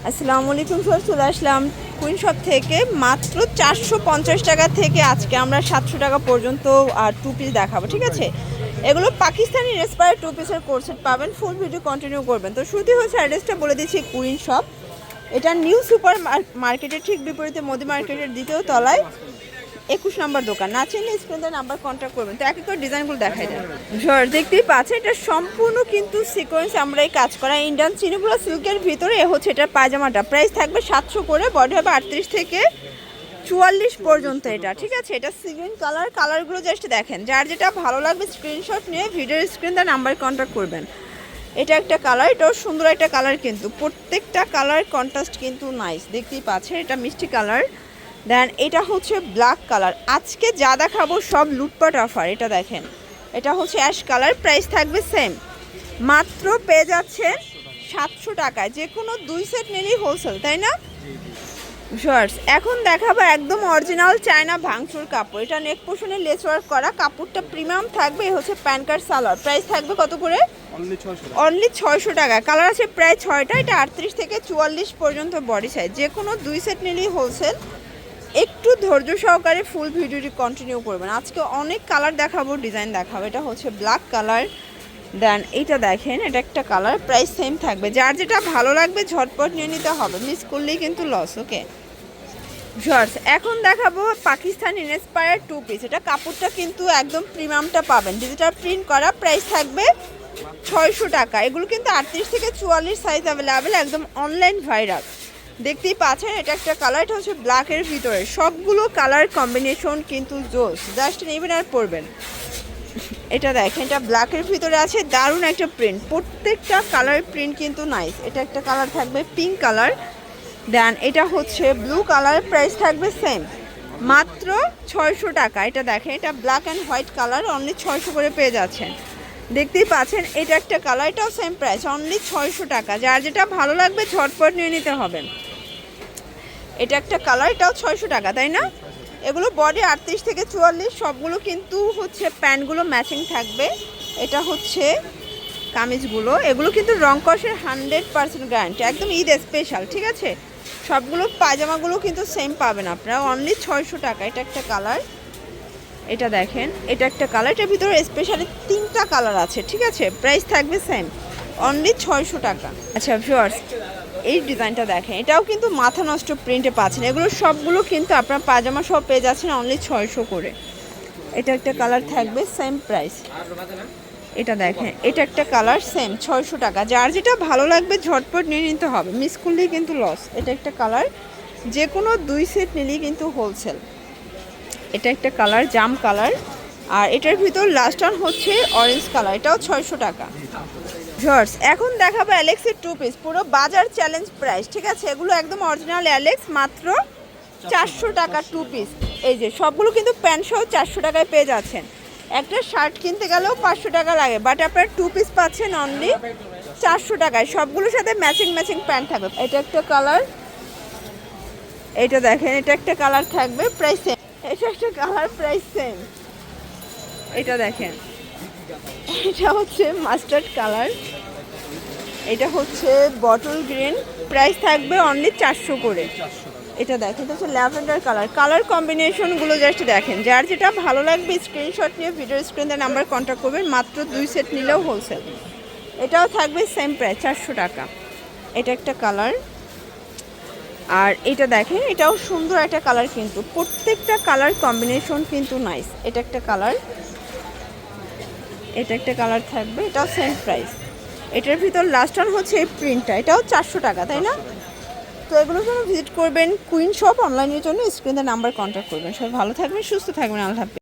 আসসালামু আলাইকুম স্যার, চলে আসলাম কুইন শপ থেকে মাত্র 450 টাকা থেকে আজকে আমরা 700 টাকা পর্যন্ত আর টু পিস দেখাবো। ঠিক আছে, এগুলো পাকিস্তানি ইন্সপায়ার টু পিসের কোর্সেট পাবেন। ফুল ভিডিও কন্টিনিউ করবেন। তো শুরুতেই হচ্ছে অ্যাড্রেসটা বলে দিচ্ছি, কুইন শপ। এটা নিউ সুপার মার্কেটের ঠিক বিপরীতে মোদি মার্কেটের দ্বিতীয় তলায় 21 নম্বর দোকান। না চিনলে স্ক্রিনে নাম্বার কন্ট্যাক্ট করবেন। তো এক এক করে ডিজাইনগুলো দেখাই দেন। ঝড় দেখতেই পাচ্ছেন, এটা সম্পূর্ণ কিন্তু সিকোয়েন্স আমরাই কাজ করা ইন্ডিয়ান চিনিগুলো সিল্কের ভিতরে। হচ্ছে এটার পায়জামাটা প্রাইস থাকবে 700 করে, বডি হবে 38 থেকে 44 পর্যন্ত এটা। ঠিক আছে, এটা সিগ্রিন কালারগুলো জাস্ট দেখেন। যার যেটা ভালো লাগবে স্ক্রিনশট নিয়ে ভিডিওর স্ক্রিন দেন নাম্বার কন্ট্যাক্ট করবেন। এটা একটা কালার, এটাও সুন্দর একটা কালার, কিন্তু প্রত্যেকটা কালার কন্ট্রাস্ট কিন্তু নাইস। দেখতেই পাচ্ছেন এটা মিষ্টি কালার। দেন এটা হচ্ছে ব্ল্যাক কালার। আজকে যা দেখাবো সব লুটপাট অফার। এটা দেখেন, এটা হচ্ছে অ্যাশ কালার, প্রাইস থাকবে সেম, মাত্র পেয়ে যাচ্ছেন 700 টাকায়। যে কোনো 2 সেট নিলেই হোলসেল, তাই না শর্টস? এখন দেখাবো একদম অরিজিনাল চায়না ভাঙচুর কাপড়। এটা নেক পোর্শনে লেস ওয়ার্ক করা, কাপড়টা প্রিমিয়াম থাকবে। হচ্ছে প্যান্ট কার্ড সালোয়ার, প্রাইস থাকবে কত করে? অনলি 600 টাকা। কালার আছে প্রায় 6টা। এটা 38 থেকে 44 পর্যন্ত বডি সাইজ। যে কোনো 2 সেট নিলেই হোলসেল। একটু ধৈর্য সহকারে ফুল ভিডিওটি কন্টিনিউ করবেন। আজকে অনেক কালার দেখাবো, ডিজাইন দেখাবো। এটা হচ্ছে ব্ল্যাক কালার। দেন এইটা দেখেন, এটা একটা কালার, প্রাইস সেম থাকবে। যার যেটা ভালো লাগবে ঝটপট নিয়ে নিতে হবে, মিস করলেই কিন্তু লস। ওকে শর্টস, এখন দেখাবো পাকিস্তান ইন্সপায়ার টু পিস। এটা কাপড়টা কিন্তু একদম প্রিমিয়ামটা পাবেন, ডিজিটাল প্রিন্ট করা, প্রাইস থাকবে 600 টাকা। এগুলো কিন্তু 38 থেকে 44 সাইজ অ্যাভেলেবেল, একদম অনলাইন ভাইরাল। দেখতেই পাচ্ছেন এটা একটা কালার, এটা হচ্ছে ব্ল্যাকের ভিতরে। সবগুলো কালার কম্বিনেশন কিন্তু জোস, জাস্ট নেবেন আর পরবেন। এটা দেখেন, এটা ব্ল্যাকের ভিতরে আছে, দারুণ একটা প্রিন্ট। প্রত্যেকটা কালার প্রিন্ট কিন্তু নাইস। এটা একটা কালার থাকবে পিঙ্ক কালার। দেন এটা হচ্ছে ব্লু কালার, প্রাইস থাকবে সেম, মাত্র 600 টাকা। এটা দেখেন, এটা black and white colour, only 600 করে পেয়ে যাচ্ছেন। দেখতেই পাচ্ছেন এটা একটা কালার, এটাও সেম প্রাইস, অনলি 600 টাকা। যার যেটা ভালো লাগবে ঝটপট নিয়ে নিতে হবে। এটা একটা কালার, এটাও 600 টাকা, তাই না? এগুলো বডি 38 থেকে 44, সবগুলো কিন্তু হচ্ছে প্যান্টগুলো ম্যাচিং থাকবে। এটা হচ্ছে কামিজগুলো, এগুলো কিন্তু রং কষের 100% গ্যারান্টি, একদম ঈদ স্পেশাল। ঠিক আছে, সবগুলো পায়জামাগুলো কিন্তু সেম পাবেন আপনারা, অনলি 600 টাকা। এটা একটা কালার, এটা দেখেন, এটা একটা কালার। এটার ভিতরে স্পেশালি 3টা কালার আছে। ঠিক আছে, প্রাইস থাকবে সেম, অনলি 600 টাকা। আচ্ছা ভিউয়ার্স, এই ডিজাইনটা দেখেন, এটাও কিন্তু মাথা নষ্ট প্রিন্টে পাচ্ছেন। এগুলো সবগুলো কিন্তু আপনার পায়জামা সব পেয়ে যাচ্ছেন অনলি 600 করে। এটা একটা কালার থাকবে সেম প্রাইস। এটা দেখেন, এটা একটা কালার, সেম 600 টাকা। যার যেটা ভালো লাগবে ঝটপট নিয়ে নিতে হবে, মিস করলেই কিন্তু লস। এটা একটা কালার, যে কোনো 2 সেট নিলেই কিন্তু হোলসেল। এটা একটা কালার, জাম কালার। আর এটার ভিতর লাস্ট ওয়ান হচ্ছে অরেঞ্জ কালার, এটাও 600 টাকা। জর্জ, এখন দেখাবো অ্যালেক্সের টু পিস, পুরো বাজার চ্যালেঞ্জ প্রাইস। ঠিক আছে, এগুলো একদম অরিজিনাল অ্যালেক্স, মাত্র 400 টাকা টু পিস। এই যে সবগুলো কিন্তু প্যান্ট সহ 400 টাকায় পেয়ে যাচ্ছেন। একটা শার্ট কিনতে গেলেও 500 টাকা লাগে, বাট আপনার টু পিস পাচ্ছেন অনলি 400 টাকায়। সবগুলোর সাথে ম্যাচিং প্যান্ট থাকবে। এটা একটা কালার, এটা দেখেন, এটা একটা কালার থাকবে, প্রাইস সেম। এটা একটা কালার, প্রাইস সেম। এটা দেখেন, এটা হচ্ছে মাস্টার্ড কালার, এটা হচ্ছে বটল গ্রিন, প্রাইস থাকবে অনলি 400 করে। এটা দেখেন, এটা হচ্ছে ল্যাভেন্ডার কালার। কালার কম্বিনেশনগুলো জাস্ট দেখেন। যার যেটা ভালো লাগবে স্ক্রিনশট নিয়ে ভিডিও স্ক্রিনে নাম্বার কন্ট্যাক্ট করবেন, মাত্র 2 সেট নিলেও হোলসেল। এটাও থাকবে সেম প্রাইস, 400 টাকা। এটা একটা কালার। আর এটা দেখেন, এটাও সুন্দর একটা কালার, কিন্তু প্রত্যেকটা কালার কম্বিনেশন কিন্তু নাইস। এটা একটা কালার, এটা একটা কালার থাকবে, এটাও সেম প্রাইস। এটার ভিতর লাস্ট ওয়ান হচ্ছে এই প্রিন্টটা, এটাও 400 টাকা, তাই না? তো এগুলোর জন্য ভিজিট করবেন কুইন শপ। অনলাইনের জন্য স্ক্রিনে নাম্বার কন্ট্যাক্ট করবেন। সবাই ভালো থাকবেন, সুস্থ থাকবেন, আল্লাহ হাফেজ।